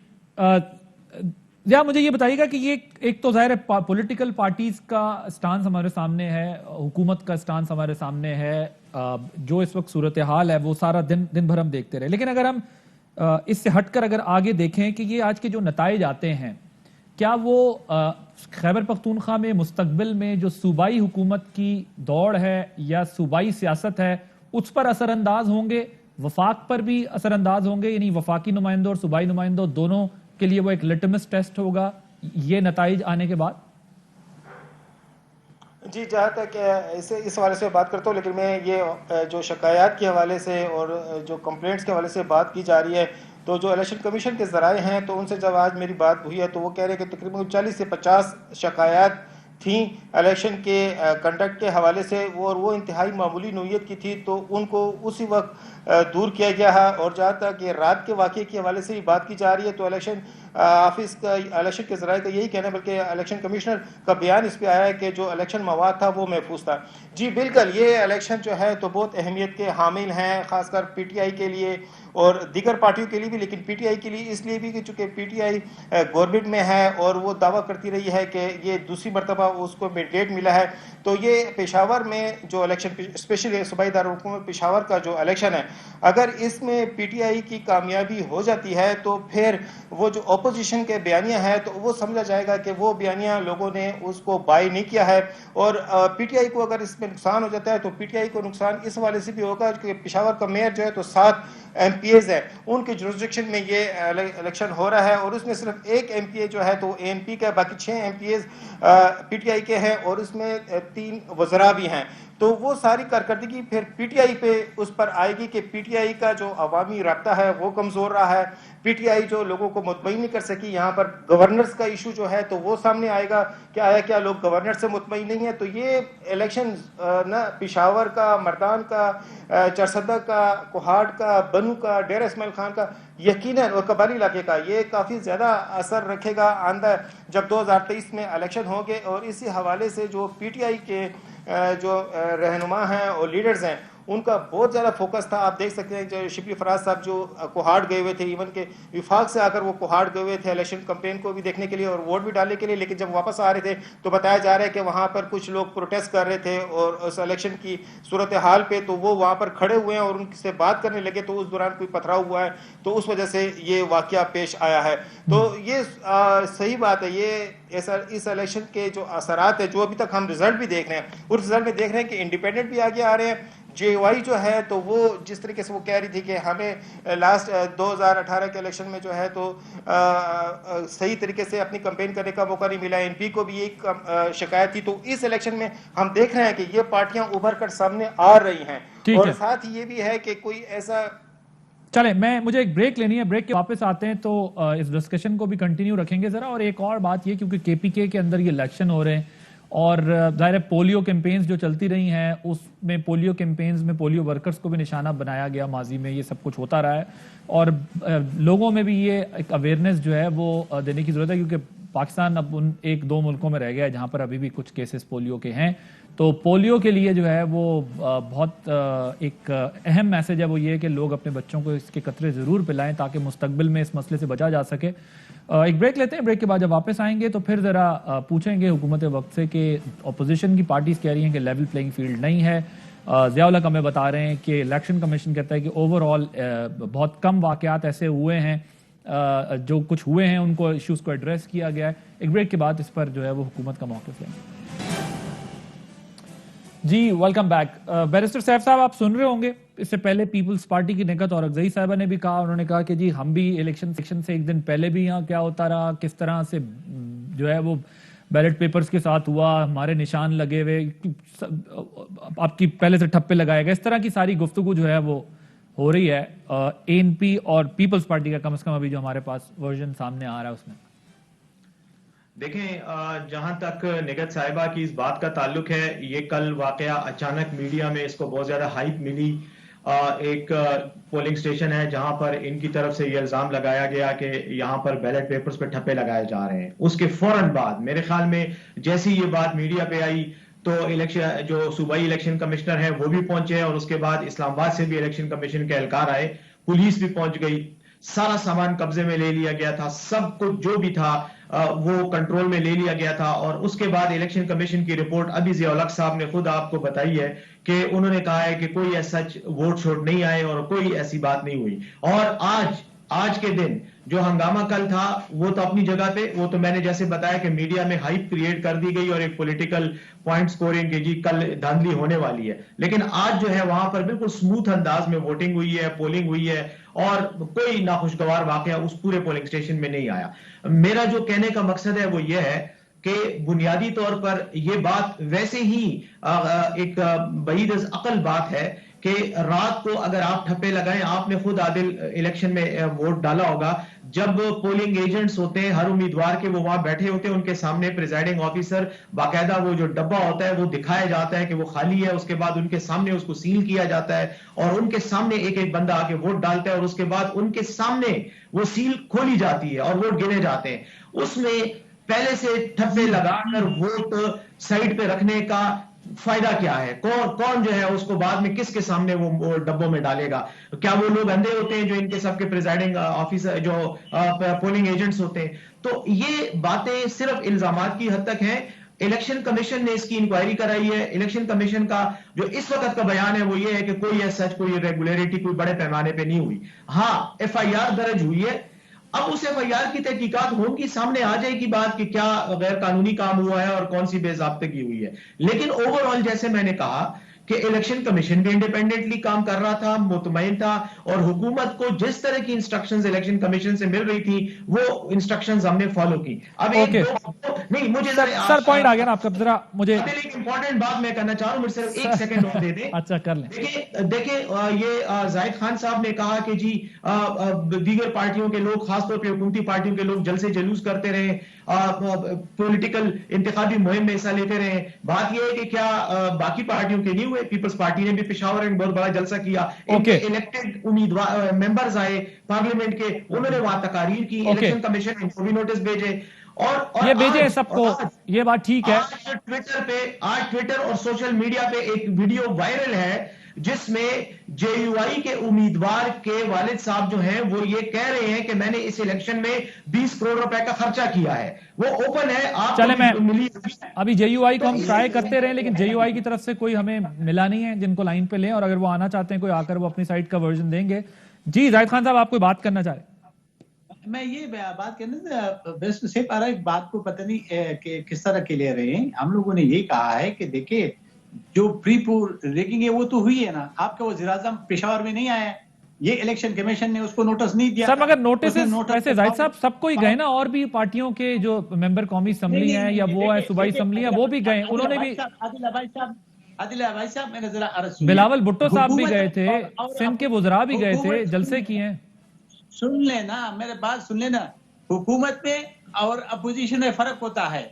या मुझे ये बताइएगा कि ये एक तो जाहिर है पॉलिटिकल पार्टीज का स्टांस हमारे सामने है, हुकूमत का स्टांस हमारे सामने है, जो इस वक्त सूरत हाल है वो सारा दिन भर हम देखते रहे। लेकिन अगर हम इससे हटकर अगर आगे देखें कि ये आज के जो नताइज आते हैं, क्या वो खैबर पख्तूनख्वा में मुस्तकबिल में जो सूबाई हुकूमत की दौड़ है या सूबाई सियासत है उस पर असरअंदाज होंगे, वफाक पर भी असरअंदाज होंगे? यानी वफाकी नुमाइंदों और सूबाई नुमाइंदों दोनों के लिए वो एक लिटमस टेस्ट होगा ये नताइज आने के बाद? जी, जहाँ तक इस हवाले से बात करता हूँ, लेकिन मैं ये जो शिकायत के हवाले से और जो कंप्लेंट्स के हवाले से बात की जा रही है, तो जो इलेक्शन कमीशन के ज़राए हैं, तो उनसे जब आज मेरी बात हुई है, तो वो कह रहे हैं कि तकरीबन 40 से 50 शिकायत थी इलेक्शन के कंडक्ट के हवाले से, और वो इंतहाई मामूली नौइयत की थी, तो उनको उसी वक्त दूर किया गया है। और जहाँ तक ये रात के वाक़े के हवाले से ही बात की जा रही है, तो इलेक्शन ऑफिस का, इलेक्शन के ज़राए का यही कहना है, बल्कि इलेक्शन कमिश्नर का बयान इस पर आया है कि जो इलेक्शन मवाद था वो महफूज था। जी बिल्कुल, ये इलेक्शन जो है तो बहुत अहमियत के हामिल हैं, खासकर पीटीआई के लिए और दीगर पार्टियों के लिए भी, लेकिन पीटीआई के लिए इसलिए भी कि चूंकि पीटीआई गवर्नमेंट में है और वो दावा करती रही है कि ये दूसरी मरतबा उसको मैंडेट मिला है। तो ये पेशावर में जो इलेक्शन, स्पेशली सूबाई दारुल पेशावर का जो इलेक्शन है, अगर इसमें पीटीआई की कामयाबी हो जाती है, तो फिर वो जो अपोजिशन के बयानियां हैं, तो वो समझा जाएगा कि वो बयानियां लोगों ने उसको बाय नहीं किया है। और पीटीआई को अगर इसमें नुकसान हो जाता है, तो पीटीआई को नुकसान इस हवाले से भी होगा कि पेशावर का मेयर जो है तो 7 एमपीएज है, उनके जुरिस्डिक्शन में ये इलेक्शन हो रहा है, और उसमें सिर्फ एक एमपीए जो है तो एएनपी का, बाकी 6 एमपीएज पीटीआई के हैं, और उसमें 3 वज़रा भी हैं। तो वो सारी कारकर्दगी फिर पीटीआई पे उस पर आएगी कि पीटीआई का जो अवामी राब्ता है वो कमज़ोर रहा है, पीटीआई जो लोगों को मुतमईन नहीं कर सकी। यहाँ पर गवर्नर्स का इशू जो है तो वो सामने आएगा कि आया क्या लोग गवर्नर से मुतमईन नहीं है। तो ये इलेक्शन ना पेशावर का, मर्दान का, चरसदा का, कोहाड़ का, बनू का, डेरा इस्माइल खान का, यकीनन, और कबाली इलाके का, ये काफ़ी ज़्यादा असर रखेगा आंदा जब 2023 में इलेक्शन होंगे। और इसी हवाले से जो पीटीआई के जो रहनुमा हैं और लीडर्स हैं, उनका बहुत ज़्यादा फोकस था। आप देख सकते हैं जो शिबली फराज साहब जो कोहाड़ गए हुए थे, इवन के विफाक से आकर वो कोहाड़ गए हुए थे इलेक्शन कैंपेन को भी देखने के लिए और वोट भी डालने के लिए, लेकिन जब वापस आ रहे थे तो बताया जा रहा है कि वहाँ पर कुछ लोग प्रोटेस्ट कर रहे थे और उस इलेक्शन की सूरत हाल पे, तो वो वहाँ पर खड़े हुए हैं और उनसे बात करने लगे, तो उस दौरान कोई पथराव हुआ है, तो उस वजह से ये वाकया पेश आया है। तो ये सही बात है, ये इस इलेक्शन के जो असरात है, जो अभी तक हम रिजल्ट भी देख रहे हैं, उस रिजल्ट में देख रहे हैं कि इंडिपेंडेंट भी आगे आ रहे हैं। जेवाई जो है तो वो जिस तरीके से वो कह रही थी कि हमें लास्ट 2018 के इलेक्शन में जो है तो सही तरीके से अपनी कैंपेन करने का मौका नहीं मिला, एनपी को भी एक शिकायत थी। तो इस इलेक्शन में हम देख रहे हैं कि ये पार्टियां उभर कर सामने आ रही हैं। और साथ ही ये भी है कि कोई ऐसा, चले मुझे एक ब्रेक लेनी है, ब्रेक के वापस आते हैं तो इस डिस्कशन को भी कंटिन्यू रखेंगे जरा। और एक और बात ये, क्योंकि केपीके के अंदर ये इलेक्शन हो रहे हैं और ज़ाहिर है पोलियो कैंपेन्स जो चलती रही हैं, उसमें पोलियो कैंपेन्स में पोलियो वर्कर्स को भी निशाना बनाया गया, माजी में ये सब कुछ होता रहा है। और लोगों में भी ये एक अवेयरनेस जो है वो देने की ज़रूरत है, क्योंकि पाकिस्तान अब उन 1-2 मुल्कों में रह गया है जहाँ पर अभी भी कुछ केसेस पोलियो के हैं। तो पोलियो के लिए जो है वो बहुत एक अहम मैसेज है, वो ये कि लोग अपने बच्चों को इसके कतरे ज़रूर पिलाएं ताकि मुस्तकबिल में इस मसले से बचा जा सके। एक ब्रेक लेते हैं, ब्रेक के बाद जब वापस आएंगे तो फिर ज़रा पूछेंगे हुकूमत वक्त से कि अपोजिशन की पार्टीज़ कह रही हैं कि लेवल प्लेइंग फील्ड नहीं है। ज़ियाउल हक हमें बता रहे हैं कि इलेक्शन कमीशन कहता है कि ओवरऑल बहुत कम वाक़यात ऐसे हुए हैं, जो कुछ हुए हैं उनको इश्यूज़ को एड्रेस किया गया है। एक ब्रेक के बाद इस पर जो है वो हुकूमत का मौक़िफ़ लेंगे। जी वेलकम बैक। बैरिस्टर सैफ साहब, आप सुन रहे होंगे इससे पहले पीपल्स पार्टी की नेकत और अगजई साहिबा ने भी कहा, उन्होंने कहा कि जी हम भी इलेक्शन सेक्शन से एक दिन पहले भी यहाँ क्या होता रहा, किस तरह से जो है वो बैलेट पेपर्स के साथ हुआ, हमारे निशान लगे हुए, आपकी पहले से ठप्पे लगाए गए, इस तरह की सारी गुफ्तगू जो है वो हो रही है। एएनपी और पीपल्स पार्टी का कम से कम अभी जो हमारे पास वर्जन सामने आ रहा है उसमें देखें, जहां तक निगत साहिबा की इस बात का ताल्लुक है, ये कल वाकया अचानक मीडिया में इसको बहुत ज्यादा हाइप मिली। एक पोलिंग स्टेशन है जहां पर इनकी तरफ से ये इल्जाम लगाया गया कि यहां पर बैलेट पेपर्स पे ठप्पे लगाए जा रहे हैं। उसके फौरन बाद मेरे ख्याल में जैसी ये बात मीडिया पे आई तो इलेक्शन जो सूबाई इलेक्शन कमिश्नर है वो भी पहुंचे और उसके बाद इस्लामाबाद से भी इलेक्शन कमीशन के एहलकार आए, पुलिस भी पहुंच गई, सारा सामान कब्जे में ले लिया गया था, सब कुछ जो भी था वो कंट्रोल में ले लिया गया था। और उसके बाद इलेक्शन कमीशन की रिपोर्ट अभी ज़ियाउल हक साहब ने खुद आपको बताई है कि उन्होंने कहा है कि कोई ऐसा वोट शोट नहीं आए और कोई ऐसी बात नहीं हुई। और आज के दिन जो हंगामा कल था वो तो अपनी जगह पे, वो तो मैंने जैसे बताया कि मीडिया में हाइप क्रिएट कर दी गई और एक पॉलिटिकल पॉइंट स्कोरिंग की जी कल धांधली होने वाली है। लेकिन आज जो है वहां पर बिल्कुल स्मूथ अंदाज में वोटिंग हुई है, पोलिंग हुई है और कोई नाखुशगवार वाकया उस पूरे पोलिंग स्टेशन में नहीं आया। मेरा जो कहने का मकसद है वो ये है कि बुनियादी तौर पर यह बात वैसे ही एक बईद अकल बात है कि रात को अगर आप ठप्पे लगाएं, आपने खुद आदिल इलेक्शन में वोट डाला होगा, जब पोलिंग एजेंट्स होते हैं हर उम्मीदवार के, वो वहां बैठे होते हैं, उनके सामने प्रिजाइडिंग ऑफिसर बाकायदा वो जो डब्बा होता है वो दिखाया जाता है कि वो खाली है, उसके बाद उनके सामने उसको सील किया जाता है और उनके सामने एक एक बंदा आके वोट डालता है और उसके बाद उनके सामने वो सील खोली जाती है और वोट गिने जाते हैं। उसमें पहले से ठप्पे लगाकर वोट साइड पे रखने का फायदा क्या है? कौन कौन जो है उसको बाद में किसके सामने वो डब्बों में डालेगा? क्या वो लोग अंधे होते हैं जो इनके सबके प्रिजाइडिंग ऑफिसर जो पोलिंग एजेंट्स होते हैं? तो ये बातें सिर्फ इल्जामात की हद तक हैं। इलेक्शन कमीशन ने इसकी इंक्वायरी कराई है। इलेक्शन कमीशन का जो इस वक्त का बयान है वो ये है कि कोई सच कोई इरेगुलरिटी कोई बड़े पैमाने पे नहीं हुई। हाँ, एफआईआर दर्ज हुई है। अब उस एफआईआर की तहकीकात होंगी, सामने आ जाएगी बात कि क्या गैर कानूनी काम हुआ है और कौन सी बेज़ाब्तगी हुई है। लेकिन ओवरऑल जैसे मैंने कहा कि इलेक्शन कमीशन भी इंडिपेंडेंटली काम कर रहा था, मुतमईन था, और हुकूमत को जिस तरह की इंस्ट्रक्शंस इलेक्शन कमीशन से मिल रही थी वो इंस्ट्रक्शंस हमने फॉलो की। अब ओके नहीं, मुझे सर पॉइंट आ गया ना आपका, जरा मुझे एक इंपॉर्टेंट बात मैं करना चाह रहा हूं, मुझे सिर्फ एक सेकंड और दे दें। अच्छा कर लें। देखिए ये जाहिद खान साहब ने कहा कि जी दीगर पार्टियों के लोग, खासतौर पर हुकूमती पार्टियों के लोग जलसे जुलूस करते रहे, पॉलिटिकल इंतखाबी मुहिम में हिस्सा लेते रहे। बात यह है कि क्या बाकी पार्टियों के नहीं हुए? पीपल्स पार्टी ने भी पेशावर में बहुत बड़ा जलसा किया, इलेक्टेड उम्मीदवार मेंबर्स आए पार्लियामेंट के, उन्होंने वहां तकारीर की, इलेक्शन कमीशन ने भी नोटिस भेजे और ये भेजे हैं सबको, ये बात ठीक है। आज ट्विटर और सोशल मीडिया पे एक वीडियो वायरल है जिसमें जेयूआई के उम्मीदवार के वालिद साहब जो हैं वो ये कह रहे हैं कि मैंने इस इलेक्शन में 20 करोड़ रुपए का खर्चा किया है। वो ओपन है, आप चले मैं मिली अभी जेयूआई को हम ट्राई करते रहे, लेकिन जेयूआई की तरफ से कोई हमें मिला नहीं है जिनको लाइन पे लें, और अगर वो आना चाहते हैं कोई आकर वो अपनी साइड का वर्जन देंगे। जी जाहिद खान साहब, आप कोई बात करना चाह रहे हैं? मैं ये बात कहना बेस्ट सिर्फ आ रहा एक बात को पता नहीं कि किस तरह के ले रहे हैं। हम लोगों ने ये कहा है कि देखिए जो प्री पोल रेगिंग है वो तो हुई है ना, आपका वज़ीर आज़म पेशावर में नहीं आया, ये इलेक्शन कमीशन ने उसको नोटिस नहीं दिया सर, मगर नोटिस वैसे जाहिद साहब सबको ही गए ना, और भी पार्टियों के जो मेंबर कौमी असम्बली हैं या वो है सूबाई असम्बली है वो भी गए, उन्होंने भी। आदिल भाई साहब मैंने जरा अर्ज बिलावल भुट्टो साहब भी गए थे, सिंध के वुज़रा भी गए थे, जलसे किए हैं। सुन लेना मेरे बात, सुन लेना। हुकूमत में और अपोजिशन में फर्क होता है।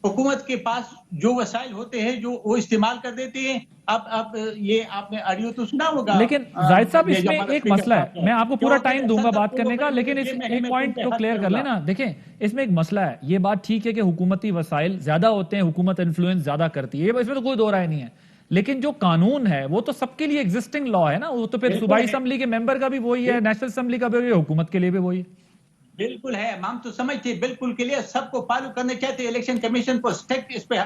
हुकूमत के पास जो वसाइल होते हैं जो वो इस्तेमाल कर देते हैं। अब ये आपने ऑडियो तो सुना होगा। लेकिन जाहिद साहब इसमें एक मसला है, मैं आपको पूरा टाइम दूंगा बात करने का, लेकिन इस एक पॉइंट को क्लियर कर लेना। देखें इसमें एक मसला है, ये बात ठीक है कि हुकूमती वसाइल ज्यादा होते हैं, हुकूमत इन्फ्लुएंस ज्यादा करती है, इसमें तो कोई दो राय नहीं है, लेकिन जो कानून है वो तो सबके लिए एग्जिस्टिंग लॉ है ना, वो तो फिर सूबाई असम्बली के मेंबर का भी वही है, नेशनल असम्बली का भी वही है, हुकूमत के लिए भी वही है। बिल्कुल है, हम तो समझते बिल्कुल के लिए सबको फॉलो करने चाहते, इलेक्शन कमीशन को स्ट्रिक्ट इस पे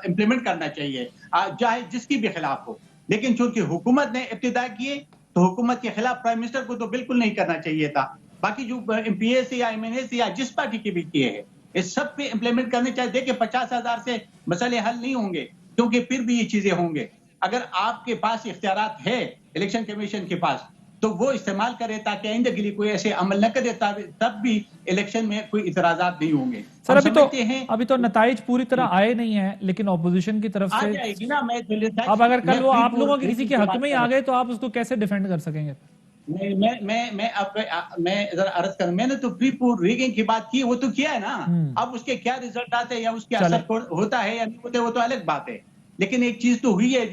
इम्प्लीमेंट करना चाहिए चाहे जिसकी भी खिलाफ हो। लेकिन चूंकि हुकूमत ने इब्तिदा किए तो हुकूमत के खिलाफ प्राइम मिनिस्टर को तो बिल्कुल नहीं करना चाहिए था। बाकी जो एमपीए से या एमएनए से या जिस पार्टी के भी किए हैं इस सब पे इम्प्लीमेंट करने चाहिए। देखिए 50,000 से मसले हल नहीं होंगे, क्योंकि फिर भी ये चीजें होंगे। अगर आपके पास इख्तियारात है इलेक्शन कमीशन के पास तो वो इस्तेमाल करे ताकि आइंदा के लिए कोई ऐसे अमल न करे, तब भी इलेक्शन में कोई इतराजात नहीं होंगे। सर अभी तो नताइज पूरी तरह आए नहीं है, लेकिन ऑपोजिशन की तरफ से जाएगी ना। अब अगर कल वो आप लोगों के किसी के हक में ही आ गए तो आप उसको कैसे डिफेंड कर सकेंगे? मैं जरा अर्ज कर, मैंने तो प्री पोल रिगिंग की बात की, वो तो किया है ना। अब उसके क्या रिजल्ट आते हैं या उसके असर होता है या नहीं होते वो तो अलग बात है। लेकिन एक चीज तो हुई है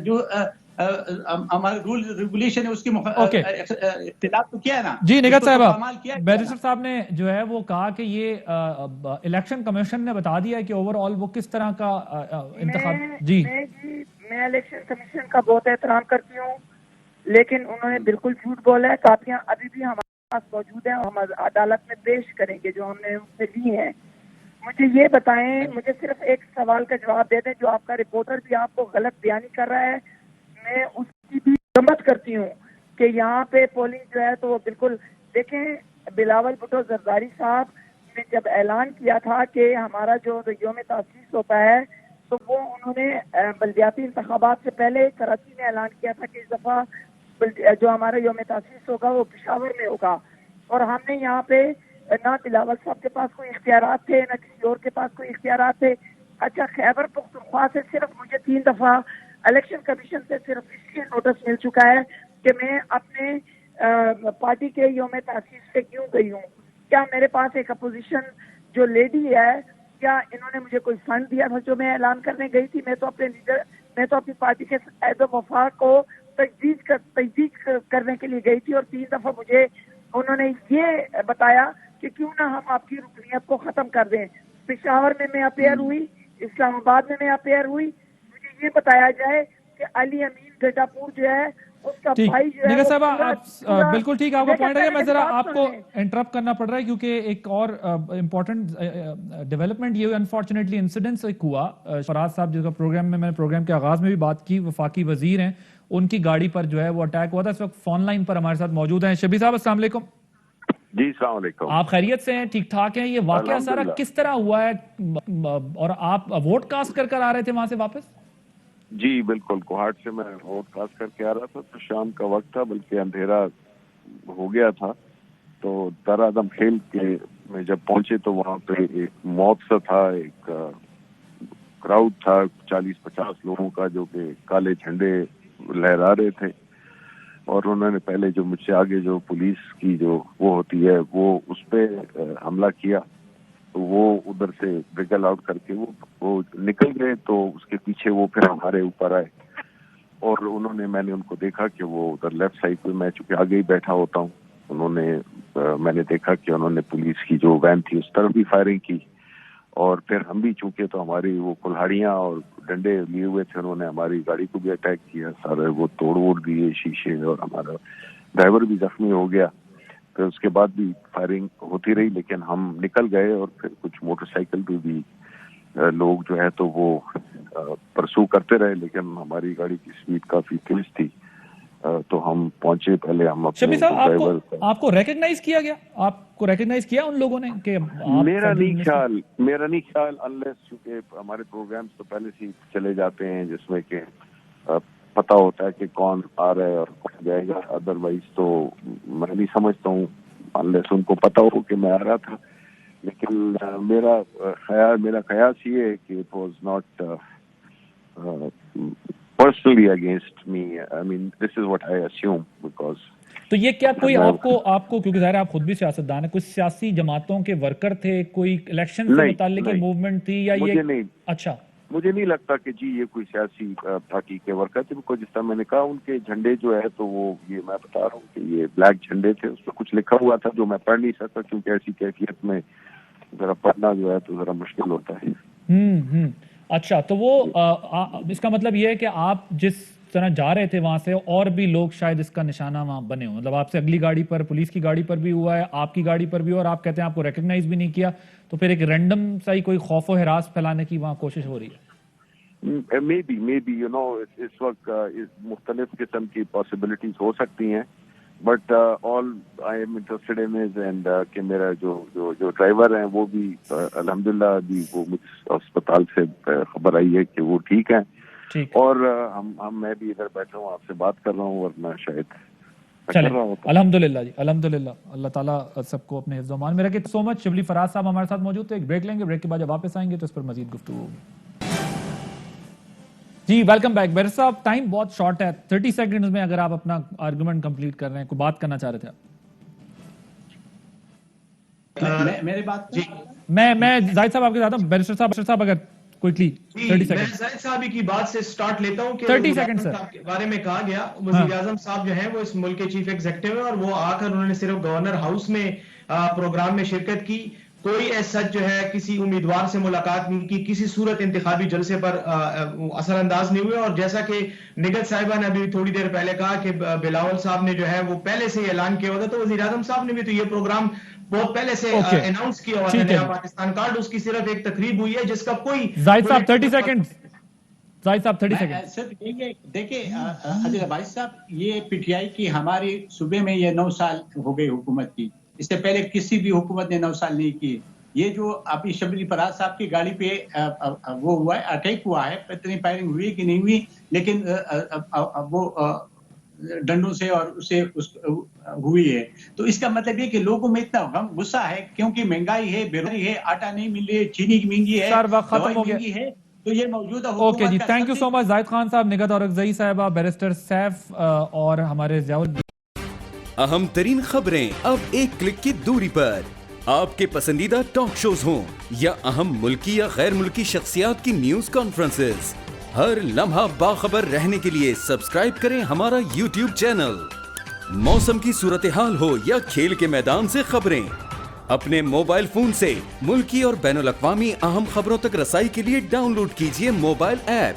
जो हमारे रूल रेगुलेशन है उसकी इख्तिलाफ तो किया है ना। जी निगत साहब, बैरिस्टर साहब ने जो है वो कहा कि ये इलेक्शन कमीशन ने बता दिया है कि ओवरऑल वो किस तरह का इंतखाब। जी मैं इलेक्शन कमीशन का बहुत एहतराम करती हूँ, लेकिन उन्होंने बिल्कुल झूठ बोला है। कापियां अभी भी हमारे पास मौजूद है, हम अदालत में पेश करेंगे जो हमने उनसे ली है। मुझे ये बताएं, मुझे सिर्फ एक सवाल का जवाब दे दें। जो आपका रिपोर्टर भी आपको गलत बयानी कर रहा है, मैं उसकी भी मरम्मत करती हूँ कि यहाँ पे पोलिंग जो है तो वो बिल्कुल देखें। बिलावल भुट्टो जरदारी साहब ने जब ऐलान किया था कि हमारा जो यौम तासीस होता है तो वो उन्होंने बल्दियाती इंतखाबात से पहले कराची में ऐलान किया था कि इस दफा जो हमारा यौम तासीस होगा वो पेशावर में होगा। और हमने यहाँ पे ना बिलावल साहब के पास कोई इख्तियारात थे, ना किसी और के पास कोई इख्तियारात थे। अच्छा, खैबर पख्तूनख्वा से सिर्फ मुझे 3 दफा इलेक्शन कमीशन से सिर्फ इसलिए नोटिस मिल चुका है कि मैं अपने पार्टी के यौम तासीस पे क्यों गई हूँ। क्या मेरे पास एक अपोजिशन जो लेडी है, क्या इन्होंने मुझे कोई फंड दिया था जो मैं ऐलान करने गई थी? मैं तो अपनी पार्टी के एज वफा को तजदीद करने के लिए गई थी और 3 दफा मुझे उन्होंने ये बताया कि क्यों ना हम आपकी रुकनीत को खत्म कर दें। पेशावर में मैं अपेयर हुई, इस्लामाबाद में मैं अपेयर हुई, मुझे ये बताया जाए कि अली अमीन गजापुर जो है उसका ठीक, भाई जो है निगर वो साहब पूरा- आप बिल्कुल ठीक, आपका पॉइंट है। मैं मेरी जरा बात आपको सुनिए। इंटरप्ट करना पड़ रहा है क्योंकि एक और इम्पोर्टेंट डेवलपमेंट ये अनफॉर्चुनेटली इंसिडेंस एक हुआ। फराज साहब जिसका प्रोग्राम में मैंने प्रोग्राम के आगाज में भी बात की, वफाकी वजीर हैं, उनकी गाड़ी पर जो है वो अटैक हुआ था। इस वक्त फोन लाइन पर हमारे साथ मौजूद हैं शबीर साहब। अस्सलाम वालेकुम। जी अस्सलाम वालेकुम। आप खैरियत से हैं, ठीक ठाक हैं? ये वाकया सारा अल्हम्दुलिल्लाह। किस तरह हुआ है और आप वोट कास्ट कर आ रहे थे वहां से वापस? जी बिल्कुल, कोहाट से मैं वोट कास्ट करके आ रहा था, तो शाम का वक्त था, बल्कि अंधेरा हो गया था। तो दरादम खेल के में जब पहुंचे तो वहां पे एक मौत सा था, एक क्राउड था 40-50 लोगों का जो कि काले झंडे लहरा रहे थे। और उन्होंने पहले जो मुझसे आगे जो पुलिस की जो वो होती है वो उस पे हमला किया। तो वो उधर से ब्रिगल आउट करके वो निकल गए, तो उसके पीछे वो फिर हमारे ऊपर आए और मैंने उनको देखा कि वो उधर लेफ्ट साइड पे, मैं चूंकि आगे ही बैठा होता हूँ, मैंने देखा कि उन्होंने पुलिस की जो वैन थी उस तरफ भी फायरिंग की। और फिर हम भी चूंकि तो हमारी वो कुल्हाड़ियां और डंडे लिए हुए थे, उन्होंने हमारी गाड़ी को भी अटैक किया, सारे वो तोड़ वोड़ दिए शीशे, और हमारा ड्राइवर भी जख्मी हो गया। फिर उसके बाद भी फायरिंग होती रही, लेकिन हम निकल गए और फिर कुछ मोटरसाइकिल पे भी लोग जो है तो वो परसू करते रहे, लेकिन हमारी गाड़ी की स्पीड काफी तेज थी। तो हम पहुंचे, पहले हम अपने शबीर साहब, ड्राइवर आपको रिकॉग्नाइज किया गया? आपको रिकॉग्नाइज किया उन लोगों ने कि आप मेरा नहीं ख्याल अनलेस चूंकि हमारे प्रोग्राम्स तो पहले से ही चले जाते हैं जिसमें कि पता होता है कि कौन आ रहा है और कौन जाएगा। अदरवाइज तो मैं नहीं समझता हूँ अनलेस उनको पता हो कि मैं आ रहा था। लेकिन मेरा ख्याल ये है कि it was not personally against me. I mean this is what I assume because. तो ये क्या कोई आपको क्योंकि ज़ाहिर है आप खुद भी सियासतदान है, कुछ सियासी जमातों के वर्कर थे, कोई इलेक्शन से मुताल्लिक मूवमेंट थी या मुझे ये नहीं, अच्छा, मुझे नहीं लगता कि जी ये कोई सियासी पार्टी के वर्कर थे। बिकॉज जिस तरह मैंने कहा, उनके झंडे जो है तो वो ये मैं बता रहा हूँ कि ये ब्लैक झंडे थे, उस पर कुछ लिखा हुआ था जो मैं पढ़ नहीं सकता क्योंकि ऐसी कैफियत में जरा पढ़ना जो है तो जरा मुश्किल होता है। अच्छा, तो वो इसका मतलब ये है कि आप जिस तरह जा रहे थे वहां से और भी लोग शायद इसका निशाना वहां बने हो, मतलब आपसे अगली गाड़ी पर, पुलिस की गाड़ी पर भी हुआ है, आपकी गाड़ी पर भी, और आप कहते हैं आपको रिकॉग्नाइज भी नहीं किया, तो फिर एक रैंडम सा ही कोई खौफ व हिरास फैलाने की वहां कोशिश हो रही है? मे बी यू नो इस वक्त मुख्तलिफ किस्म की पॉसिबिलिटीज हो सकती हैं, but all I am interested in is and कि मेरा जो ड्राइवर हैं वो भी अल्हम्दुलिल्लाह अभी वो मुझ अस्पताल से खबर आई है कि वो ठीक है। और मैं भी इधर बैठा हूँ आपसे बात कर रहा हूँ, वरना शायद अल्हम्दुलिल्लाह जी, अल्हम्दुलिल्लाह, अल्लाह ताला सबको अपने हिफ्ज़ मान में रखे। So much. शिबली फराज साहब हमारे साथ मौजूद थे। एक ब्रेक लेंगे, ब्रेक के बाद जब वापस आएंगे तो इस पर मजीद गुफ्तगू होगी। जी वेलकम बैक। बैरिस्टर साहब, टाइम बहुत शॉर्ट है, 30 सेकंड्स में अगर आप अपना आर्गुमेंट कंप्लीट कर रहे हैं, कोई बात करना चाह रहे थे आप? मेरी बात जी, मैं जाहिद साहब आपके साथ हूं। बैरिस्टर साहब अगर क्विकली 30 सेकंड। मैं जाहिद साहब की बात से स्टार्ट लेता हूं कि 30 सेकंड सर के बारे में कहा गया। वजीर आजम साहब जो है वो इस मुल्क के चीफ एग्जीक्यूटिव है और वो आकर उन्होंने सिर्फ गवर्नर हाउस में प्रोग्राम में शिरकत की, कोई ऐसा जो है किसी उम्मीदवार से मुलाकात नहीं की, किसी सूरत इंतखाबी जलसे पर असरअंदाज नहीं हुए। और जैसा कि निगत साहिबा ने अभी थोड़ी देर पहले कहा कि बिलावल साहब ने जो है वो पहले से ऐलान किया हुआ था, तो वजीर आजम साहब ने भी तो ये प्रोग्राम बहुत पहले से अनाउंस किया हुआ था। नया पाकिस्तान कार्ड, उसकी सिर्फ एक तकरीब हुई है जिसका कोई। जाहिद साहब 30 सेकंड। जाहिद साहब 30 सेकंड। देखिए आदिल भाई साहब, ये पीटीआई की हमारी सूबे में ये 9 साल हो गई हुकूमत की, इससे पहले किसी भी हुकूमत ने 9 साल नहीं की। ये जो अभी शबीर फराज साहब की गाड़ी पे वो हुआ है, अटैक हुआ है, पता नहीं फायरिंग हुई कि नहीं हुई, लेकिन वो डंडों से और हुई है। तो इसका मतलब ये कि लोगों में इतना गम गुस्सा है क्योंकि महंगाई है, बेरोजगारी है, आटा नहीं मिल रही है, चीनी महंगी है, सर, वक्त खत्म दवाई हो गया। महंगी है। तो ये मौजूदा ओके जी, हुकूमत का थैंक यू सबसे सो मच जाहिद खान साहब, निगहत औरंगज़ई साहबा, बैरिस्टर सैफ और हमारे ज़ियाउल। अहम तरीन खबरें अब एक क्लिक की दूरी पर। आपके पसंदीदा टॉक शोज हों या अहम मुल्की या गैर मुल्की शख्सियात की न्यूज कॉन्फ्रेंसेस, हर लम्हा बाखबर रहने के लिए सब्सक्राइब करें हमारा YouTube चैनल। मौसम की सूरत हाल हो या खेल के मैदान से खबरें, अपने मोबाइल फोन से मुल्की और बैनुल-अक़वामी अहम खबरों तक रसाई के लिए डाउनलोड कीजिए मोबाइल ऐप।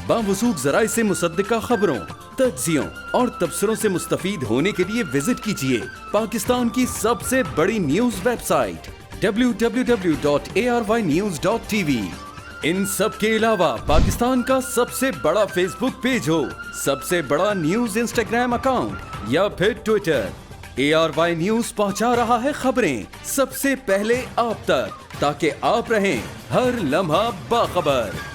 बावसूख ज़राए से मुसद्दिका खबरों, तज्ज़ियों और तबसरों से मुस्तफ़ीद होने के लिए विजिट कीजिए पाकिस्तान की सबसे बड़ी न्यूज वेबसाइट www.arYnews.tv। इन सब के अलावा पाकिस्तान का सबसे बड़ा फेसबुक पेज हो, सबसे बड़ा न्यूज इंस्टाग्राम अकाउंट या फिर ट्विटर, ARY न्यूज पहुंचा रहा है खबरें सबसे पहले आप तक, ताकि आप रहें हर लम्हा बाखबर।